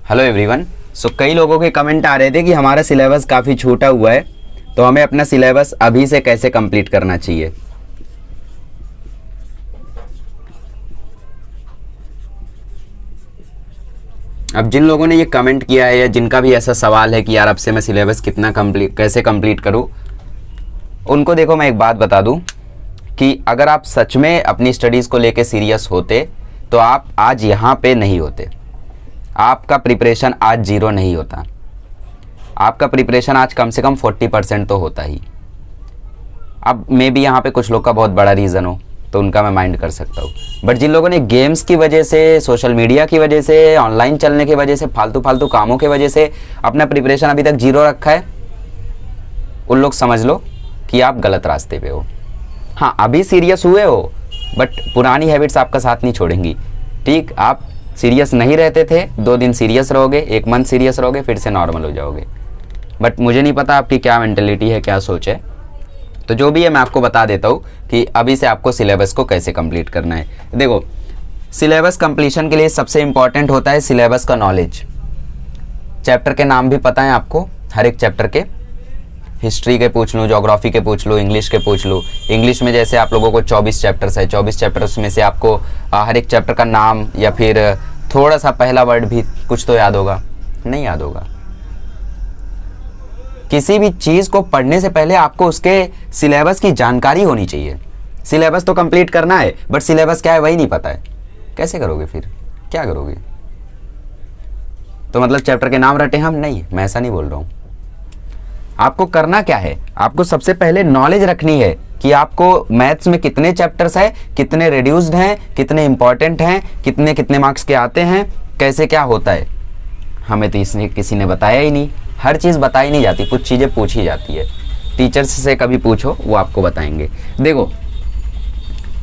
Hello everyone. कई लोगों के कमेंट आ रहे थे कि हमारा सिलेबस काफ़ी छोटा हुआ है, तो हमें अपना सिलेबस अभी से कैसे कंप्लीट करना चाहिए। अब जिन लोगों ने ये कमेंट किया है या जिनका भी ऐसा सवाल है कि यार अब से मैं सिलेबस कैसे कंप्लीट करूं, उनको देखो मैं एक बात बता दूं कि अगर आप सच में अपनी स्टडीज़ को लेके सीरियस होते तो आप आज यहाँ पे नहीं होते। आपका प्रिपरेशन आज जीरो नहीं होता, आपका प्रिपरेशन आज कम से कम 40% तो होता ही। अब मे बी यहाँ पे कुछ लोग का बहुत बड़ा रीज़न हो तो उनका मैं माइंड कर सकता हूँ, बट जिन लोगों ने गेम्स की वजह से, सोशल मीडिया की वजह से, ऑनलाइन चलने की वजह से, फालतू कामों की वजह से अपना प्रिपरेशन अभी तक जीरो रखा है, उन लोग समझ लो कि आप गलत रास्ते पे हो। हाँ, अभी सीरियस हुए हो बट पुरानी हैबिट्स आपका साथ नहीं छोड़ेंगी। ठीक, आप सीरियस नहीं रहते थे, 2 दिन सीरियस रहोगे, 1 मंथ सीरियस रहोगे, फिर से नॉर्मल हो जाओगे। बट मुझे नहीं पता आपकी क्या मेंटेलिटी है, क्या सोच है। तो जो भी है मैं आपको बता देता हूँ कि अभी से आपको सिलेबस को कैसे कंप्लीट करना है। देखो, सिलेबस कंप्लीशन के लिए सबसे इंपॉर्टेंट होता है सिलेबस का नॉलेज। चैप्टर के नाम भी पता है आपको, हर एक चैप्टर के। हिस्ट्री के पूछ लूँ, ज्योग्राफी के पूछ लूँ, इंग्लिश के पूछ लूँ। इंग्लिश में जैसे आप लोगों को 24 चैप्टर्स है, 24 चैप्टर्स में से आपको हर एक चैप्टर का नाम या फिर थोड़ा सा पहला वर्ड भी कुछ तो याद होगा, नहीं याद होगा। किसी भी चीज़ को पढ़ने से पहले आपको उसके सिलेबस की जानकारी होनी चाहिए। सिलेबस तो कंप्लीट करना है बट सिलेबस क्या है वही नहीं पता है, कैसे करोगे फिर, क्या करोगे? तो मतलब चैप्टर के नाम रटे हम? नहीं, मैं ऐसा नहीं बोल रहा हूँ। आपको करना क्या है, आपको सबसे पहले नॉलेज रखनी है कि आपको मैथ्स में कितने चैप्टर्स है, कितने रिड्यूस्ड हैं, कितने इंपॉर्टेंट हैं, कितने कितने मार्क्स के आते हैं, कैसे क्या होता है। हमें तो इसने किसी ने बताया ही नहीं। हर चीज़ बताई नहीं जाती, कुछ चीज़ें पूछी जाती है। टीचर्स से कभी पूछो, वो आपको बताएंगे। देखो,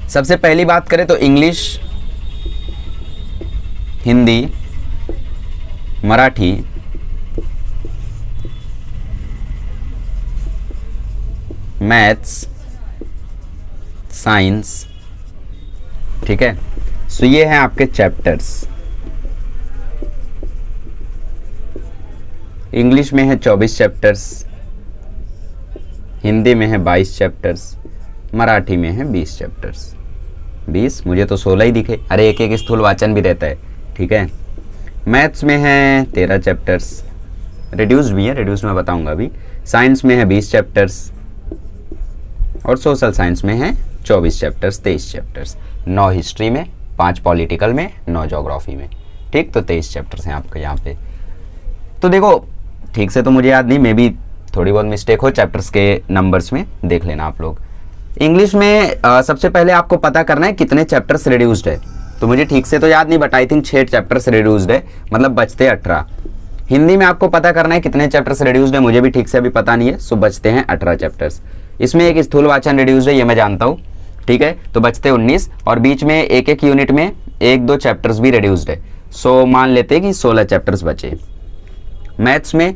सबसे पहली बात करें तो English, Hindi, Marathi, maths, science, ठीक है। सो ये हैं आपके चैप्टर्स। इंग्लिश में है 24 चैप्टर्स, हिंदी में है 22 चैप्टर्स, मराठी में है 20 चैप्टर्स। 20, मुझे तो 16 ही दिखे। अरे एक एक स्थूल वाचन भी रहता है, ठीक है। मैथ्स में है 13 चैप्टर्स, रिड्यूस्ड भी है, रिड्यूस्ड में बताऊंगा अभी। साइंस में है 20 चैप्टर्स और सोशल साइंस में है 24 चैप्टर्स, 23 चैप्टर्स। 9 हिस्ट्री में, 5 पॉलिटिकल में, 9 ज्योग्राफी में, ठीक। तो 23 चैप्टर्स हैं आपके यहाँ पे। तो देखो, ठीक से तो मुझे याद नहीं, मे बी थोड़ी बहुत मिस्टेक हो चैप्टर्स के नंबर्स में, देख लेना आप लोग। इंग्लिश में सबसे पहले आपको पता करना है कितने चैप्टर्स रिड्यूस्ड है। तो मुझे ठीक से तो याद नहीं but I think 6 chapters reduced है, मतलब बचते 18। हिंदी में आपको पता करना है कितने चैप्टर्स रिड्यूस्ड है, मुझे भी ठीक से अभी पता नहीं है। सो बचते हैं 18 चैप्टर्स। इसमें एक स्थूल वाचन रिड्यूस्ड है, ये मैं जानता हूँ, ठीक है। तो बचते 19 और बीच में एक एक यूनिट में 1-2 चैप्टर्स भी रिड्यूस्ड है। सो मान लेते हैं कि 16 चैप्टर्स बचे। मैथ्स में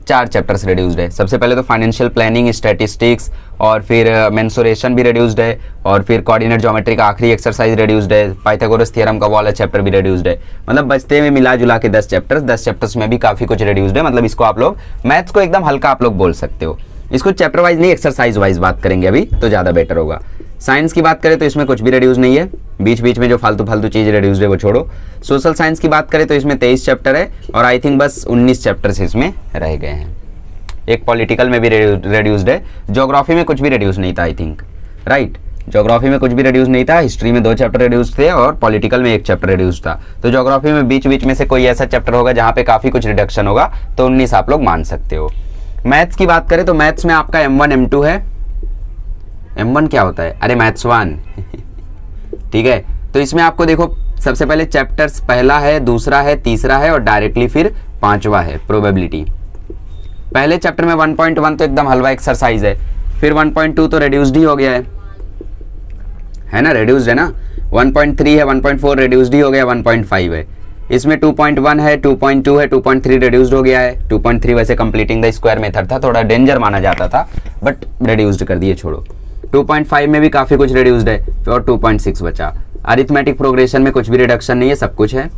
4 चैप्टर्स रिड्यूस्ड है। सबसे पहले तो फाइनेंशियल प्लानिंग, स्टैटिस्टिक्स और फिर मेंसुरेशन भी रिड्यूस्ड है और फिर कोऑर्डिनेट ज्योमेट्री का आखिरी एक्सरसाइज रिड्यूस्ड है। पाइथागोरस थ्योरम का वाला चैप्टर भी रिड्यूस्ड है। मतलब बचते में मिला जुला के 10 चैप्टर्स। 10 चैप्टर्स में भी काफ़ी कुछ रिड्यूस्ड है। मतलब इसको आप लोग मैथ्स को एकदम हल्का आप लोग बोल सकते हो। इसको चैप्टर वाइज नहीं, एक्सरसाइज वाइज बात करेंगे अभी तो ज़्यादा बेटर होगा। साइंस की बात करें तो इसमें कुछ भी रिड्यूस नहीं है, बीच बीच में जो फालतू चीज़ रिड्यूस्ड है वो छोड़ो। सोशल साइंस की बात करें तो इसमें 23 चैप्टर है और आई थिंक बस 19 चैप्टर्स इसमें रह गए हैं। एक पॉलिटिकल में भी रिड्यूस्ड है। ज्योग्राफी में कुछ भी रिड्यूस नहीं था आई थिंक, राइट। ज्योग्राफी में कुछ भी रिड्यूस नहीं था। हिस्ट्री में 2 चैप्टर रिड्यूस थे और पॉलिटिकल में 1 चैप्टर रिड्यूस था। तो ज्योग्राफी में बीच बीच में से कोई ऐसा चैप्टर होगा जहाँ पे काफ़ी कुछ रिडक्शन होगा, तो 19 आप लोग मान सकते हो। मैथ्स की बात करें तो मैथ्स में आपका M1 M2 है। M1 क्या होता है? अरे मैथ्स 1 ठीक है। तो इसमें आपको देखो, सबसे पहले चैप्टर्स पहला है, दूसरा है, तीसरा है और डायरेक्टली फिर 5वां है, प्रोबेबिलिटी। पहले चैप्टर में 1.1 तो एकदम हलवा एक्सरसाइज है, फिर 1.2 तो रिड्यूस्ड ही हो गया है ना, रिड्यूस्ड है ना। 1.3 है, 1.4 रिड्यूस्ड ही हो गया, 1.5 है। इसमें 2.1 है, 2.2 है, 2.3 रिड्यूस्ड हो गया है। 2.3 वैसे कंप्लीटिंग द स्क्वायर मेथड था, थोड़ा डेंजर माना जाता था बट रिड्यूस्ड कर दिए, छोड़ो। 2.5 में भी काफ़ी कुछ रिड्यूस्ड है और 2.6 बचा। अरिथमेटिक प्रोग्रेशन में कुछ भी रिडक्शन नहीं है, सब कुछ है।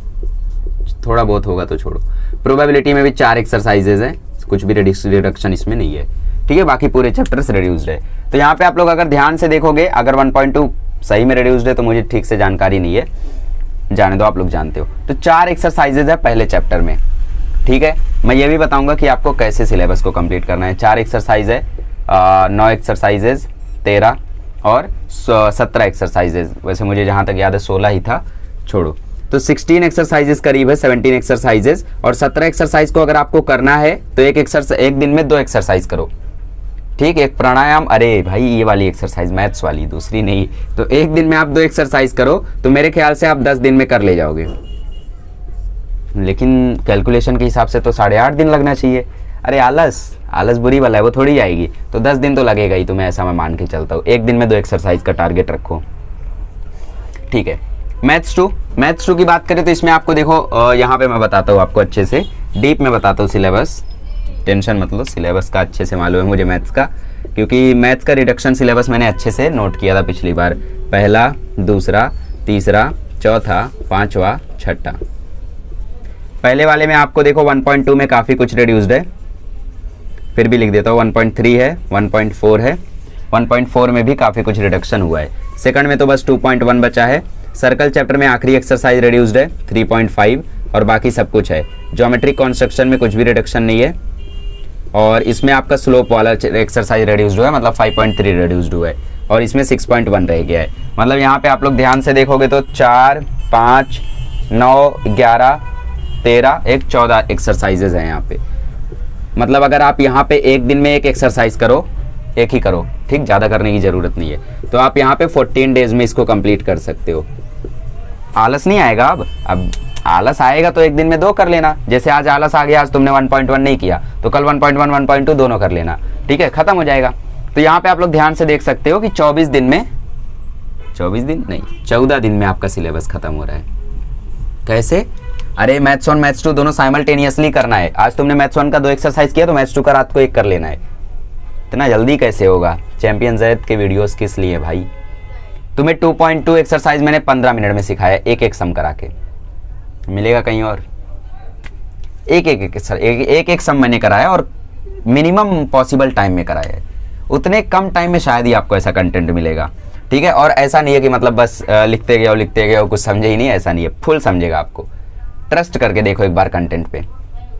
थोड़ा बहुत होगा तो छोड़ो। प्रोबेबिलिटी में भी 4 एक्सरसाइजेज हैं, कुछ भी रिडक्शन इसमें नहीं है, ठीक है। बाकी पूरे चैप्टर्स रिड्यूस्ड है। तो यहाँ पे आप लोग अगर ध्यान से देखोगे, अगर 1.2 सही में रिड्यूस्ड है तो मुझे ठीक से जानकारी नहीं है, जाने दो, आप लोग जानते हो। तो 4 एक्सरसाइजेज है पहले चैप्टर में, ठीक है। मैं ये भी बताऊंगा कि आपको कैसे सिलेबस को कंप्लीट करना है। 4 एक्सरसाइज है, 9 एक्सरसाइजेज, 13 और 17 एक्सरसाइजेज। वैसे मुझे जहाँ तक याद है 16 ही था, छोड़ो। तो 16 एक्सरसाइजेज करीब है, 17 एक्सरसाइजेज। और 17 एक्सरसाइज को अगर आपको करना है तो एक दिन में 2 एक्सरसाइज करो, ठीक। एक प्राणायाम, अरे भाई ये वाली एक्सरसाइज मैथ्स वाली, दूसरी नहीं। तो एक दिन में आप 2 एक्सरसाइज करो तो मेरे ख्याल से आप 10 दिन में कर ले जाओगे। लेकिन कैलकुलेशन के हिसाब से तो 8.5 दिन लगना चाहिए। अरे आलस बुरी वाला है, वो थोड़ी आएगी। तो 10 दिन तो लगेगा ही तुम्हें, ऐसा मैं मान के चलता हूँ। एक दिन में 2 एक्सरसाइज का टारगेट रखो, ठीक है। मैथ्स 2 की बात करें तो इसमें आपको देखो, यहाँ पे मैं बताता हूँ आपको अच्छे से, डीप में बताता हूँ सिलेबस। टेंशन मत लो, सिलेबस का अच्छे से मालूम है मुझे मैथ्स का, क्योंकि मैथ्स का रिडक्शन सिलेबस मैंने अच्छे से नोट किया था पिछली बार। पहला, दूसरा, तीसरा, चौथा, 5वां, 6ठा। पहले वाले में आपको देखो 1.2 में काफ़ी कुछ रिड्यूस्ड है, फिर भी लिख देता हूँ। 1.3 है, 1.4 है, 1.4 में भी काफ़ी कुछ रिडक्शन हुआ है। सेकंड में तो बस 2.1 बचा है। सर्कल चैप्टर में आखिरी एक्सरसाइज रिड्यूस्ड है 3.5 और बाकी सब कुछ है। ज्योमेट्रिक कॉन्स्ट्रक्शन में कुछ भी रिडक्शन नहीं है। और इसमें आपका स्लोप वाला एक्सरसाइज रिड्यूस्ड हुआ है, मतलब 5.3 रिड्यूस्ड हुआ है। और इसमें 6.1 रह गया है। मतलब यहाँ पे आप लोग ध्यान से देखोगे तो 4, 5, 9, 11, 13, 14 एक्सरसाइजेज हैं यहाँ पे। मतलब अगर आप यहाँ पे एक दिन में एक एक्सरसाइज करो, एक ही करो, ठीक, ज़्यादा करने की ज़रूरत नहीं है। तो आप यहाँ पे 14 डेज में इसको कंप्लीट कर सकते हो। आलस नहीं आएगा। अब आलस आएगा तो एक दिन में 2 कर लेना। जैसे आज आलस आ गया, आज तुमने 1.1 नहीं किया तो कल 1.1, 1.2 दोनों कर लेना, ठीक है, खत्म हो जाएगा। तो यहाँ पे आप लोग ध्यान से देख सकते हो कि 14 दिन नहीं 14 दिन में आपका सिलेबस खत्म हो रहा है। कैसे? अरे मैथ्स 1 मैथ्स 2 दोनों साइमल्टेनियसली करना है। आज तुमने मैथ्स 1 का 2 एक्सरसाइज किया तो मैथ्स 2 का रात को 1 कर लेना है। इतना जल्दी कैसे होगा? चैंपियन जैद के वीडियोस किस लिए भाई? तुम्हें 2.2 एक्सरसाइज मैंने 15 मिनट में सिखाया, एक सम करा के। मिलेगा कहीं और? एक सम मैंने कराया और मिनिमम पॉसिबल टाइम में कराया है। उतने कम टाइम में शायद ही आपको ऐसा कंटेंट मिलेगा, ठीक है। और ऐसा नहीं है कि मतलब बस लिखते गए हो कुछ समझे ही नहीं, ऐसा नहीं है, फुल समझेगा आपको। ट्रस्ट करके देखो एक बार कंटेंट पे।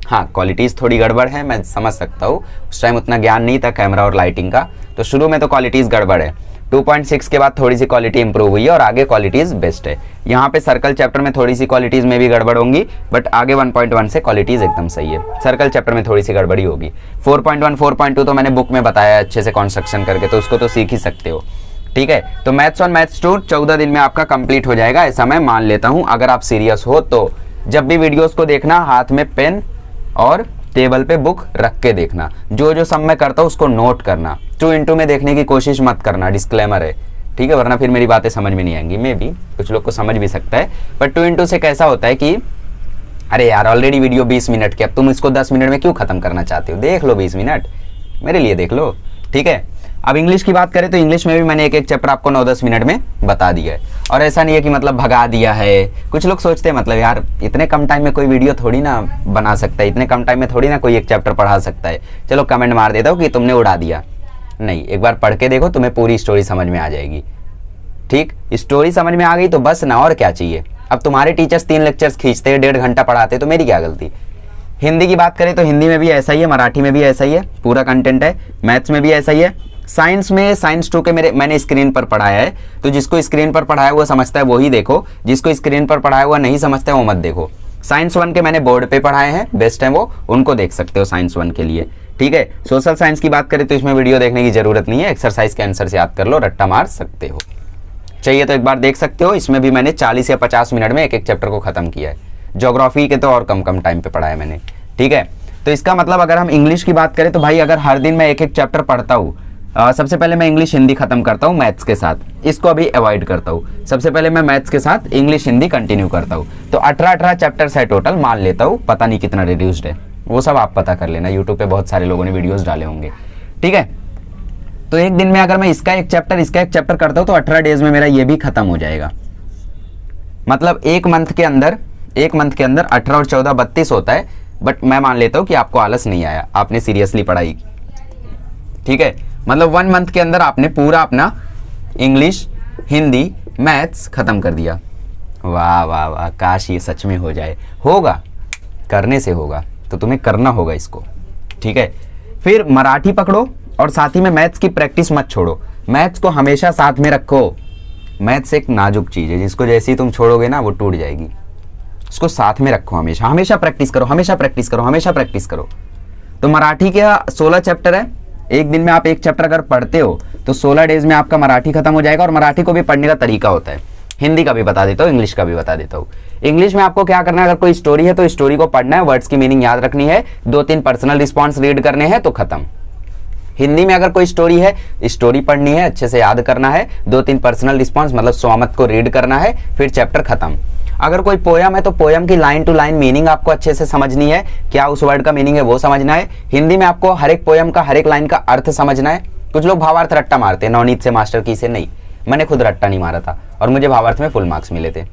हाँ, क्वालिटीज़ थोड़ी गड़बड़ है, मैं समझ सकता हूँ। उस टाइम उतना ज्ञान नहीं था कैमरा और लाइटिंग का, तो शुरू में तो क्वालिटीज़ गड़बड़ है। 2.6 के बाद थोड़ी सी क्वालिटी इंप्रूव हुई है और आगे क्वालिटीज़ बेस्ट है। यहाँ पे सर्कल चैप्टर में थोड़ी सी क्वालिटीज़ में भी गड़बड़ होंगी, बट आगे 1.1 से क्वालिटीज़ एकदम सही है। सर्कल चैप्टर में थोड़ी सी गड़बड़ी होगी। 4.1 4.2 तो मैंने बुक में बताया अच्छे से कॉन्स्ट्रक्शन करके, तो उसको तो सीख ही सकते हो, ठीक है। तो मैथ्स 1 मैथ्स 2 14 दिन में आपका कंप्लीट हो जाएगा, ऐसा मैं मान लेता हूँ। अगर आप सीरियस हो तो जब भी वीडियोस को देखना, हाथ में पेन और टेबल पे बुक रख के देखना। जो जो सब मैं करता हूँ उसको नोट करना। 2x में देखने की कोशिश मत करना, डिस्क्लेमर है, ठीक है, वरना फिर मेरी बातें समझ में नहीं आएंगी। मे भी कुछ लोग को समझ भी सकता है, पर 2x से कैसा होता है कि अरे यार ऑलरेडी वीडियो 20 मिनट की, अब तुम इसको 10 मिनट में क्यों खत्म करना चाहते हो? देख लो 20 मिनट, मेरे लिए देख लो, ठीक है। अब इंग्लिश की बात करें तो इंग्लिश में भी मैंने एक चैप्टर आपको 9-10 मिनट में बता दिया है। और ऐसा नहीं है कि मतलब भगा दिया है। कुछ लोग सोचते हैं मतलब यार इतने कम टाइम में कोई वीडियो थोड़ी ना बना सकता है, इतने कम टाइम में थोड़ी ना कोई एक चैप्टर पढ़ा सकता है। चलो कमेंट मार देता हूँ कि तुमने उड़ा दिया। नहीं, एक बार पढ़ के देखो, तुम्हें पूरी स्टोरी समझ में आ जाएगी, ठीक। स्टोरी समझ में आ गई तो बस ना, और क्या चाहिए। अब तुम्हारे टीचर्स 3 लेक्चर्स खींचते हैं, 1.5 घंटा पढ़ाते, तो मेरी क्या गलती। हिंदी की बात करें तो हिंदी में भी ऐसा ही है, मराठी में भी ऐसा ही है, पूरा कंटेंट है। मैथ्स में भी ऐसा ही है। साइंस में साइंस 2 के मैंने स्क्रीन पर पढ़ाया है, तो जिसको स्क्रीन पर पढ़ाया हुआ समझता है वही देखो, जिसको स्क्रीन पर पढ़ाया हुआ नहीं समझता है वो मत देखो। साइंस 1 के मैंने बोर्ड पे पढ़ाए हैं, बेस्ट है वो, उनको देख सकते हो साइंस 1 के लिए, ठीक है। सोशल साइंस की बात करें तो इसमें वीडियो देखने की जरूरत नहीं है, एक्सरसाइज के आंसर से याद कर लो, रट्टा मार सकते हो। चाहिए तो एक बार देख सकते हो। इसमें भी मैंने 40 या 50 मिनट में एक चैप्टर को खत्म किया है। ज्योग्राफी के तो और कम टाइम पे पढ़ाया मैंने, ठीक है। तो इसका मतलब अगर हम इंग्लिश की बात करें तो भाई अगर हर दिन मैं एक चैप्टर पढ़ता हूँ, सबसे पहले मैं इंग्लिश हिंदी खत्म करता हूँ मैथ्स के साथ, इसको अभी अवॉइड करता हूँ। सबसे पहले मैं मैथ्स के साथ इंग्लिश हिंदी कंटिन्यू करता हूँ, तो 18 चैप्टर्स है टोटल, मान लेता हूँ। पता नहीं कितना रिड्यूस्ड है, वो सब आप पता कर लेना, यूट्यूब पे बहुत सारे लोगों ने वीडियोस डाले होंगे, ठीक है। तो एक दिन में अगर मैं इसका एक चैप्टर करता हूँ तो 18 डेज में मेरा ये भी खत्म हो जाएगा। मतलब एक मंथ के अंदर एक मंथ के अंदर 18 और 14 32 होता है, बट मैं मान लेता हूँ कि आपको आलस नहीं आया, आपने सीरियसली पढ़ाई की, ठीक है। मतलब 1 मंथ के अंदर आपने पूरा अपना इंग्लिश, हिंदी, मैथ्स खत्म कर दिया। वाह वाह वाह, काश ये सच में हो जाए। होगा, करने से होगा, तो तुम्हें करना होगा इसको, ठीक है। फिर मराठी पकड़ो और साथ ही में मैथ्स की प्रैक्टिस मत छोड़ो, मैथ्स को हमेशा साथ में रखो। मैथ्स एक नाजुक चीज़ है जिसको जैसे ही तुम छोड़ोगे ना वो टूट जाएगी, उसको साथ में रखो, हमेशा हमेशा प्रैक्टिस करो, हमेशा प्रैक्टिस करो, हमेशा प्रैक्टिस करो। तो मराठी के 16 चैप्टर है, एक दिन में आप एक चैप्टर अगर पढ़ते हो तो 16 डेज में आपका मराठी खत्म हो जाएगा। और मराठी को भी पढ़ने का तरीका होता है, हिंदी का भी बता देता हूँ, इंग्लिश का भी बता देता हूँ। इंग्लिश में आपको क्या करना है, अगर कोई स्टोरी है तो स्टोरी को पढ़ना है, वर्ड्स की मीनिंग याद रखनी है, 2-3 पर्सनल रिस्पॉन्स रीड करने हैं तो खत्म। हिंदी में अगर कोई स्टोरी है, स्टोरी पढ़नी है, अच्छे से याद करना है, 2-3 पर्सनल रिस्पॉन्स मतलब स्वामत को रीड करना है, फिर चैप्टर खत्म। अगर कोई पोयम है तो पोयम की लाइन टू लाइन मीनिंग आपको अच्छे से समझनी है, क्या उस वर्ड का मीनिंग है वो समझना है। हिंदी में आपको हर एक पोयम का, हर एक लाइन का अर्थ समझना है। कुछ लोग भावार्थ रट्टा मारते हैं, नवनीत से मास्टर की से नहीं, मैंने खुद रट्टा नहीं मारा था और मुझे भावार्थ में फुल मार्क्स मिले थे।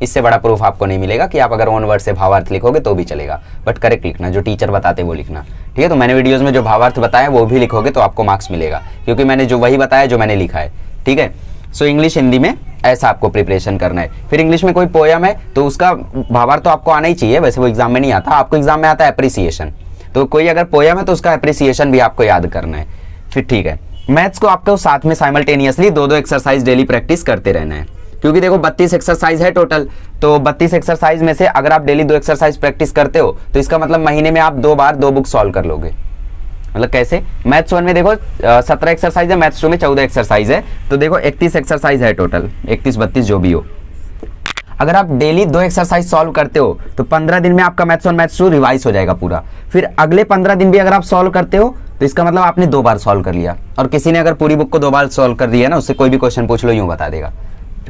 इससे बड़ा प्रूफ आपको नहीं मिलेगा कि आप अगर ओन वर्ड से भावार्थ लिखोगे तो भी चलेगा, बट करेक्ट लिखना, जो टीचर बताते वो लिखना, ठीक है। तो मैंने वीडियोस में जो भावार्थ बताया वो भी लिखोगे तो आपको मार्क्स मिलेगा, क्योंकि मैंने जो वही बताया जो मैंने लिखा है, ठीक है। सो इंग्लिश, हिंदी में ऐसा आपको प्रिपरेशन करना है। फिर इंग्लिश में कोई पोयम है तो उसका भावार्थ तो आपको आना ही चाहिए, वैसे वो एग्जाम में नहीं आता, आपको एग्जाम में आता है एप्रिसिएशन। तो कोई अगर पोयम है तो उसका एप्रिसिएशन भी आपको याद करना है, फिर ठीक है। मैथ्स को आपको साथ में साइमल्टेनियसली 2-2 एक्सरसाइज डेली प्रैक्टिस करते रहना है, क्योंकि देखो 32 एक्सरसाइज है टोटल, तो 32 एक्सरसाइज में से अगर आप डेली 2 एक्सरसाइज प्रैक्टिस करते हो तो इसका मतलब महीने में आप 2 बार 2 बुक सॉल्व कर लोगे। मतलब कैसे, मैथ्स 1 में देखो 17 एक्सरसाइज है, मैथ्स 2 में 14 एक्सरसाइज है, तो देखो 31 एक्सरसाइज है टोटल, 31-32 जो भी हो। अगर आप डेली 2 एक्सरसाइज सॉल्व करते हो तो 15 दिन में आपका मैथ्स 1 मैथ्स 2 रिवाइज हो जाएगा पूरा। फिर अगले 15 दिन भी अगर आप सॉल्व करते हो तो इसका मतलब आपने 2 बार सॉल्व कर लिया। और किसी ने अगर पूरी बुक को 2 बार सॉल्व कर दिया ना, उससे कोई भी क्वेश्चन पूछ लो यूं बता देगा,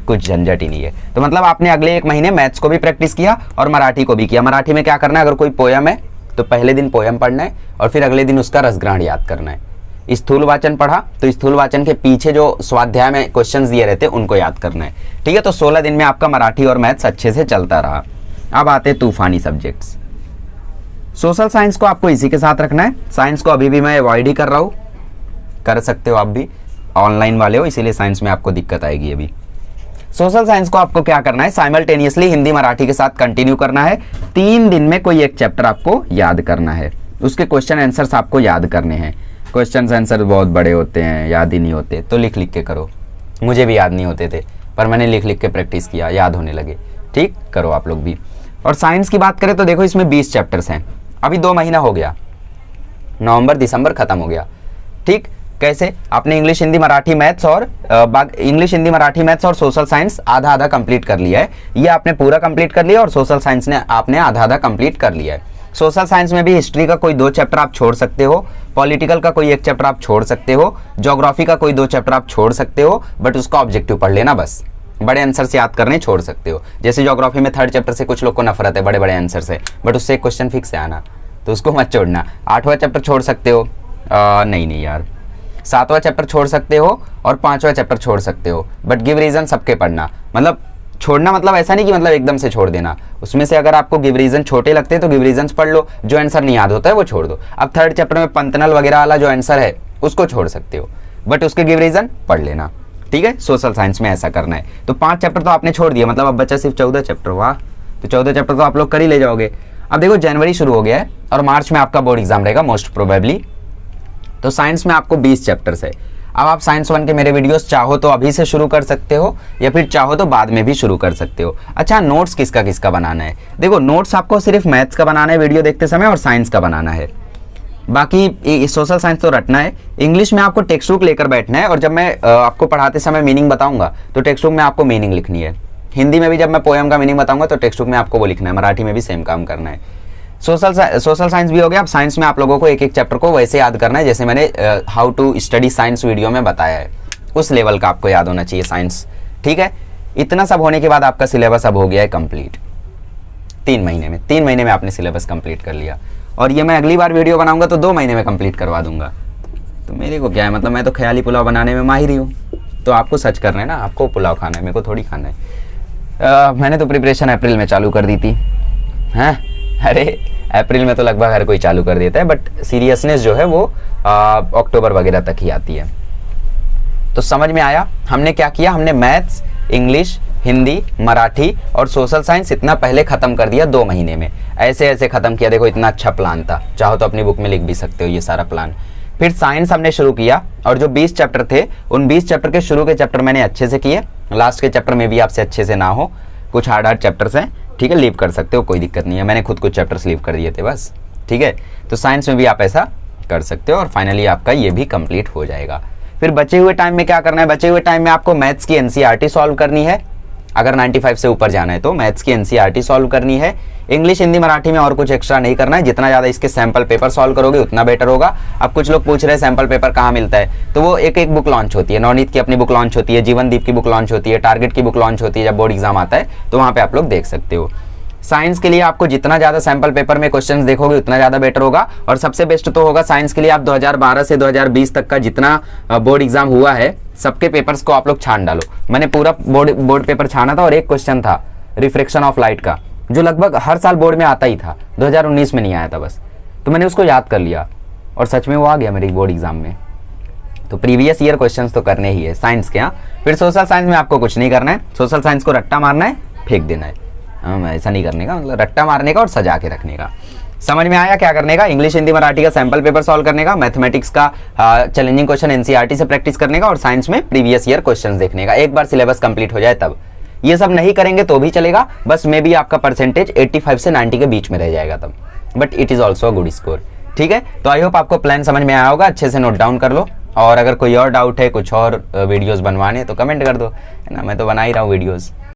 कुछ झंझट ही नहीं है। तो मतलब आपने अगले 1 महीने मैथ्स को भी प्रैक्टिस किया और मराठी को भी किया। मराठी में क्या करना है, अगर कोई पोयम है तो पहले दिन पोयम पढ़ना है और फिर अगले दिन उसका रसग्रहण याद करना है। स्थूल वाचन पढ़ा तो स्थूल वाचन के पीछे जो स्वाध्याय में क्वेश्चंस दिए रहते हैं उनको याद करना है, ठीक है। तो 16 दिन में आपका मराठी और मैथ्स अच्छे से चलता रहा। अब आते तूफानी सब्जेक्ट्स। सोशल साइंस को आपको इसी के साथ रखना है, साइंस को अभी भी मैं अवॉइड ही कर रहा हूँ, कर सकते हो आप भी, ऑनलाइन वाले हो इसीलिए साइंस में आपको दिक्कत आएगी अभी। सोशल साइंस को आपको क्या करना है, साइमल्टेनियसली हिंदी मराठी के साथ कंटिन्यू करना है। 3 दिन में कोई एक चैप्टर आपको याद करना है, उसके क्वेश्चन आंसर्स आपको याद करने हैं। क्वेश्चन आंसर बहुत बड़े होते हैं, याद ही नहीं होते, तो लिख लिख के करो। मुझे भी याद नहीं होते थे पर मैंने लिख लिख के प्रैक्टिस किया, याद होने लगे, ठीक, करो आप लोग भी। और साइंस की बात करें तो देखो इसमें 20 चैप्टर्स हैं, अभी 2 महीना हो गया, नवंबर दिसंबर खत्म हो गया, ठीक। कैसे, आपने इंग्लिश हिंदी मराठी मैथ्स और इंग्लिश हिंदी मराठी मैथ्स और सोशल साइंस आधा आधा कंप्लीट कर लिया है, ये आपने पूरा कंप्लीट कर लिया और सोशल साइंस ने आपने आधा आधा कंप्लीट कर लिया है। सोशल साइंस में भी हिस्ट्री का कोई 2 चैप्टर आप छोड़ सकते हो, पॉलिटिकल का कोई 1 चैप्टर आप छोड़ सकते हो, ज्योग्राफी का कोई 2 चैप्टर आप छोड़ सकते हो, बट उसका ऑब्जेक्टिव पढ़ लेना बस, बड़े आंसर से याद करने छोड़ सकते हो। जैसे ज्योग्राफी में 3rd चैप्टर से कुछ लोग को नफरत है बड़े बड़े आंसर से, बट उससे एक क्वेश्चन फिक्स है आना, तो उसको मत छोड़ना। 8वां चैप्टर छोड़ सकते हो, नहीं यार, 7वां चैप्टर छोड़ सकते हो और 5वां चैप्टर छोड़ सकते हो, बट गिव रीजन सबके पढ़ना। मतलब छोड़ना मतलब ऐसा नहीं कि मतलब एकदम से छोड़ देना, उसमें से अगर आपको गिव रीजन छोटे लगते हैं तो गिव रीजन पढ़ लो, जो आंसर नहीं याद होता है वो छोड़ दो। अब 3rd चैप्टर में पंतनल वगैरह वाला जो आंसर है उसको छोड़ सकते हो, बट उसके गिव रीजन पढ़ लेना, ठीक है। सोशल साइंस में ऐसा करना है। तो 5 चैप्टर तो आपने छोड़ दिया, मतलब अब बचा सिर्फ 14 चैप्टर। वाह, तो 14 चैप्टर तो आप लोग कर ही ले जाओगे। अब देखो जनवरी शुरू हो गया है और मार्च में आपका बोर्ड एग्जाम रहेगा मोस्ट प्रोबेबली, तो साइंस में आपको 20 चैप्टर्स है। अब आप साइंस 1 के मेरे वीडियोस चाहो तो अभी से शुरू कर सकते हो या फिर चाहो तो बाद में भी शुरू कर सकते हो। अच्छा, नोट्स किसका किसका बनाना है, देखो नोट्स आपको सिर्फ मैथ्स का बनाना है वीडियो देखते समय और साइंस का बनाना है, बाकी सोशल साइंस तो रटना है। इंग्लिश में आपको टेक्स्ट बुक लेकर बैठना है और जब मैं आपको पढ़ाते समय मीनिंग बताऊंगा तो टेक्स्ट बुक में आपको मीनिंग लिखनी है। हिंदी में भी जब मैं पोयम का मीनिंग बताऊंगा तो टेक्स्ट बुक में आपको वो लिखना है, मराठी में भी सेम काम करना है। सोशल साइंस भी हो गया। अब साइंस में आप लोगों को एक एक चैप्टर को वैसे याद करना है जैसे मैंने how to study science video में बताया है, उस लेवल का आपको याद होना चाहिए साइंस, ठीक है। इतना सब होने के बाद आपका सिलेबस अब हो गया है कंप्लीट 3 महीने में आपने सिलेबस कंप्लीट कर लिया। और ये मैं अगली बार वीडियो बनाऊंगा तो 2 महीने में कंप्लीट करवा दूंगा। तो मेरे को क्या है, मतलब मैं तो ख्याली पुलाव बनाने में माहिर ही हूँ, तो आपको सच करना है ना, आपको पुलाव खाना है, मेरे को थोड़ी खाना है। मैंने तो प्रिपरेशन अप्रैल में चालू कर दी थी। हैं? अरे अप्रैल में तो लगभग हर कोई चालू कर देता है, बट सीरियसनेस जो है वो अक्टूबर वगैरह तक ही आती है। तो समझ में आया हमने क्या किया? हमने मैथ्स, इंग्लिश, हिंदी, मराठी और सोशल साइंस इतना पहले खत्म कर दिया 2 महीने में। ऐसे ऐसे खत्म किया। देखो इतना अच्छा प्लान था, चाहो तो अपनी बुक में लिख भी सकते हो ये सारा प्लान। फिर साइंस हमने शुरू किया और जो 20 चैप्टर थे उन 20 चैप्टर के शुरू के चैप्टर मैंने अच्छे से किए। लास्ट के चैप्टर में भी आपसे अच्छे से ना हो, कुछ हार्ड चैप्टर्स हैं, ठीक है, लीव कर सकते हो, कोई दिक्कत नहीं है। मैंने खुद कुछ चैप्टर्स लीव कर दिए थे बस, ठीक है। तो साइंस में भी आप ऐसा कर सकते हो और फाइनली आपका ये भी कंप्लीट हो जाएगा। फिर बचे हुए टाइम में क्या करना है? बचे हुए टाइम में आपको मैथ्स की एनसीईआरटी सॉल्व करनी है। अगर 95 से ऊपर जाना है तो मैथ्स की एनसीईआरटी सॉल्व करनी है। इंग्लिश, हिंदी, मराठी में और कुछ एक्स्ट्रा नहीं करना है। जितना ज़्यादा इसके सैंपल पेपर सॉल्व करोगे उतना बेटर होगा। अब कुछ लोग पूछ रहे हैं सैंपल पेपर कहाँ मिलता है, तो वो एक एक बुक लॉन्च होती है। नवनीत की अपनी बुक लॉन्च होती है, जीवनदीप की बुक लॉन्च होती है, टारगेट की बुक लॉन्च होती है। जब बोर्ड एग्जाम आता है तो वहाँ पे आप लोग देख सकते हो। साइंस के लिए आपको जितना ज़्यादा सैंपल पेपर में क्वेश्चंस देखोगे उतना ज़्यादा बेटर होगा। और सबसे बेस्ट तो होगा साइंस के लिए आप 2012 से 2020 तक का जितना बोर्ड एग्जाम हुआ है सबके पेपर्स को आप लोग छान डालो। मैंने पूरा बोर्ड पेपर छाना था और एक क्वेश्चन था रिफ्लेक्शन ऑफ लाइट का, जो लगभग हर साल बोर्ड में आता ही था, 2019 में नहीं आया था बस। तो मैंने उसको याद कर लिया और सच में वो आ गया मेरी बोर्ड एग्जाम में। तो प्रीवियस ईयर क्वेश्चंस तो करने ही है साइंस के। फिर सोशल साइंस में आपको कुछ नहीं करना है। सोशल साइंस को रट्टा मारना है, फेंक देना है। ऐसा नहीं करने का, मतलब रट्टा मारने का और सजा के रखने का। समझ में आया क्या करने का? इंग्लिश, हिंदी, मराठी का सैंपल पेपर सॉल्व करने का, मैथमेटिक्स का चैलेंजिंग क्वेश्चन एनसीईआरटी से प्रैक्टिस करने का और साइंस में प्रीवियस ईयर क्वेश्चंस देखने का। एक बार सिलेबस कंप्लीट हो जाए तब। ये सब नहीं करेंगे तो भी चलेगा, बस मे बी आपका परसेंटेज 85 से 90 के बीच में रह जाएगा तब, but it is also a good score, ठीक है। तो आई होप आपको प्लान समझ में आया होगा, अच्छे से नोट डाउन कर लो। और अगर कोई और डाउट है, कुछ और वीडियोस बनवाने तो कमेंट कर दो, है ना। मैं तो बना ही रहा हूँ वीडियोस।